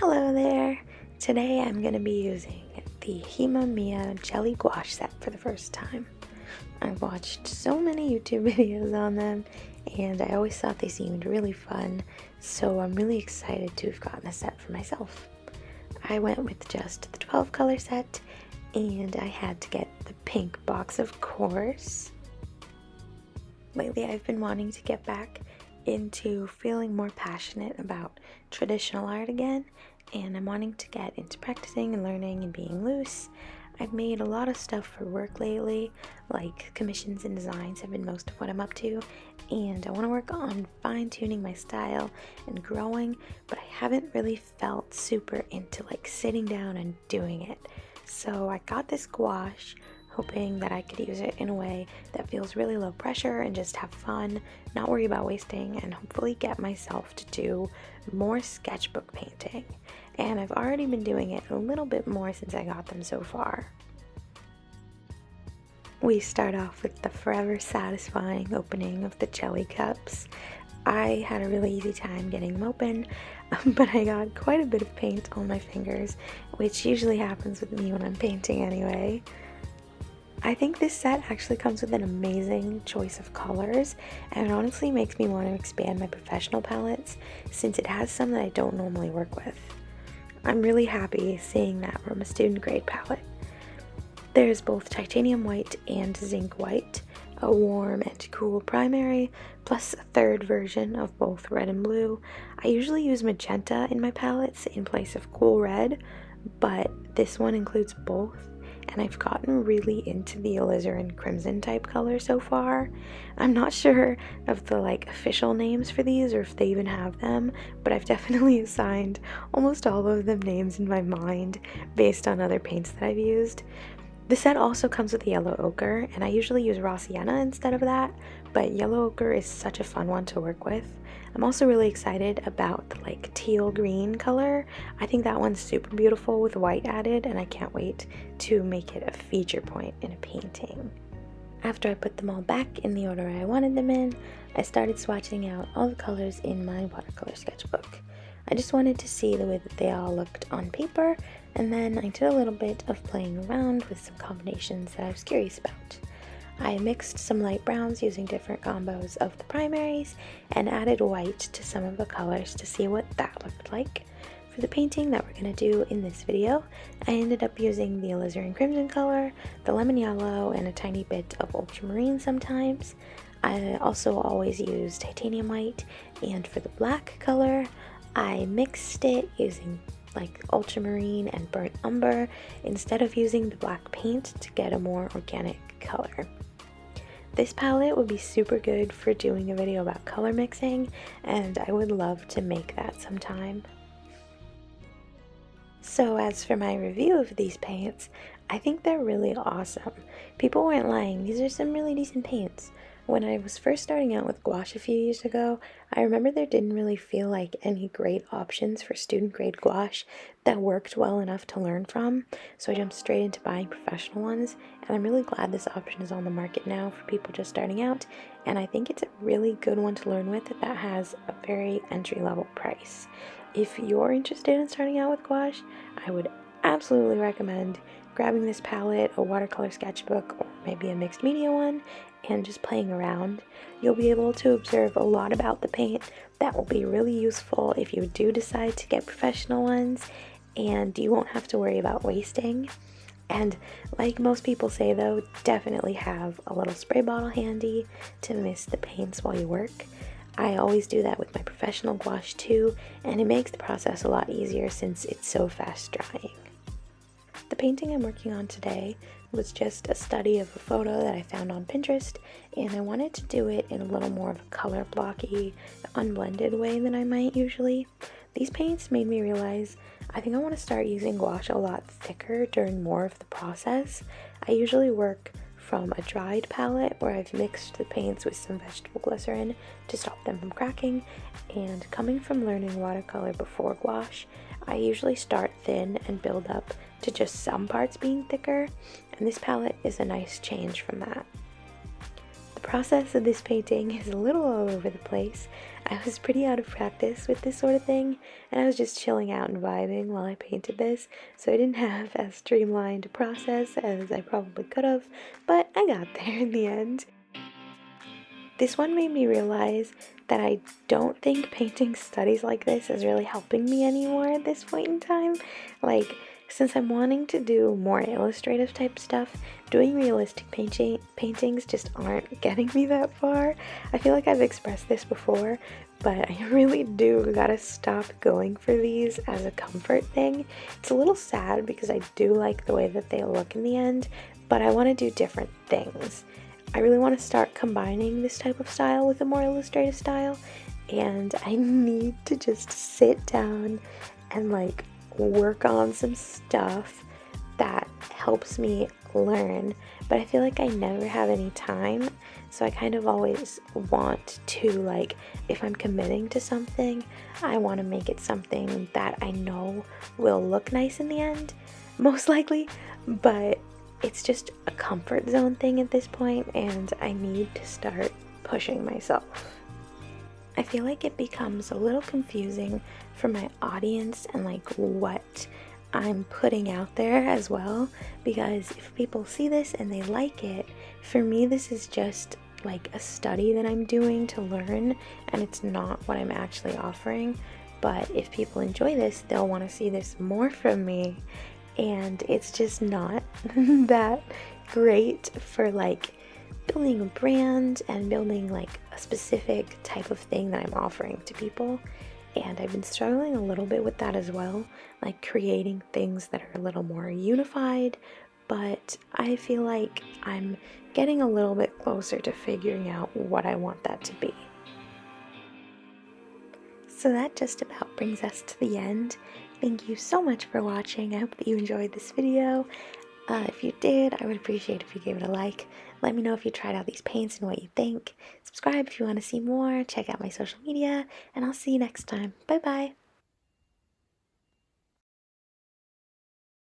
Hello there! Today I'm going to be using the Himi Miya jelly gouache set for the first time. I've watched so many YouTube videos on them and I always thought they seemed really fun, so I'm really excited to have gotten a set for myself. I went with just the 12 color set and I had to get the pink box, of course. Lately I've been wanting to get back into feeling more passionate about traditional art again, and I'm wanting to get into practicing and learning and being loose. I've made a lot of stuff for work lately, like commissions and designs have been most of what I'm up to, and I want to work on fine-tuning my style and growing, but I haven't really felt super into like sitting down and doing it. So I got this gouache, hoping that I could use it in a way that feels really low pressure and just have fun, not worry about wasting, and hopefully get myself to do more sketchbook painting. And I've already been doing it a little bit more since I got them so far. We start off with the forever satisfying opening of the jelly cups. I had a really easy time getting them open, but I got quite a bit of paint on my fingers, which usually happens with me when I'm painting anyway. I think this set actually comes with an amazing choice of colors, and it honestly makes me want to expand my professional palettes since it has some that I don't normally work with. I'm really happy seeing that from a student grade palette. There's both titanium white and zinc white, a warm and cool primary, plus a third version of both red and blue. I usually use magenta in my palettes in place of cool red, but this one includes both. And I've gotten really into the alizarin crimson type color so far. I'm not sure of the official names for these or if they even have them, but I've definitely assigned almost all of them names in my mind based on other paints that I've used. The set also comes with yellow ochre, and I usually use raw sienna instead of that, but yellow ochre is such a fun one to work with. I'm also really excited about the teal green color. I think that one's super beautiful with white added, and I can't wait to make it a feature point in a painting. After I put them all back in the order I wanted them in, I started swatching out all the colors in my watercolor sketchbook. I just wanted to see the way that they all looked on paper, and then I did a little bit of playing around with some combinations that I was curious about. I mixed some light browns using different combos of the primaries and added white to some of the colors to see what that looked like. For the painting that we're going to do in this video, I ended up using the alizarin crimson color, the lemon yellow, and a tiny bit of ultramarine sometimes. I also always use titanium white, and for the black color, I mixed it using ultramarine and burnt umber instead of using the black paint to get a more organic color. This palette would be super good for doing a video about color mixing, and I would love to make that sometime. So as for my review of these paints, I think they're really awesome. People weren't lying, these are some really decent paints. When I was first starting out with gouache a few years ago, I remember there didn't really feel like any great options for student grade gouache that worked well enough to learn from, so I jumped straight into buying professional ones, and I'm really glad this option is on the market now for people just starting out, and I think it's a really good one to learn with that has a very entry-level price. If you're interested in starting out with gouache, I would absolutely recommend grabbing this palette, a watercolor sketchbook, or maybe a mixed media one, and just playing around. You'll be able to observe a lot about the paint that will be really useful if you do decide to get professional ones, and you won't have to worry about wasting. And like most people say though, definitely have a little spray bottle handy to mist the paints while you work. I always do that with my professional gouache too, and it makes the process a lot easier since it's so fast drying. The painting I'm working on today was just a study of a photo that I found on Pinterest, and I wanted to do it in a little more of a color blocky, unblended way than I might usually. These paints made me realize I think I want to start using gouache a lot thicker during more of the process. I usually work from a dried palette where I've mixed the paints with some vegetable glycerin to stop them from cracking, and coming from learning watercolor before gouache, I usually start thin and build up to just some parts being thicker, and this palette is a nice change from that. The process of this painting is a little all over the place. I I was pretty out of practice with this sort of thing, and I was just chilling out and vibing while I painted this, so I didn't have as streamlined a process as I probably could have, but I got there in the end. This one made me realize that I don't think painting studies like this is really helping me anymore at this point in time. Like, since I'm wanting to do more illustrative type stuff, doing realistic paintings just aren't getting me that far. I feel like I've expressed this before, but I really do gotta stop going for these as a comfort thing. It's a little sad because I do like the way that they look in the end, but I want to do different things. I really want to start combining this type of style with a more illustrative style, and I need to just sit down and like work on some stuff that helps me learn, but I feel like I never have any time, so I kind of always want to, like, if I'm committing to something, I want to make it something that I know will look nice in the end, most likely, but it's just a comfort zone thing at this point, and I need to start pushing myself. I feel like it becomes a little confusing for my audience and like what I'm putting out there as well, because if people see this and they like it, for me this is just like a study that I'm doing to learn, and it's not what I'm actually offering. But if people enjoy this, they'll want to see this more from me, and it's just not that great for like building a brand and building like a specific type of thing that I'm offering to people. And I've been struggling a little bit with that as well, like creating things that are a little more unified, but I feel like I'm getting a little bit closer to figuring out what I want that to be. So that just about brings us to the end. Thank you so much for watching. I hope that you enjoyed this video. If you did, I would appreciate if you gave it a like. Let me know if you tried out these paints and what you think. Subscribe if you want to see more. Check out my social media, and I'll see you next time. Bye bye.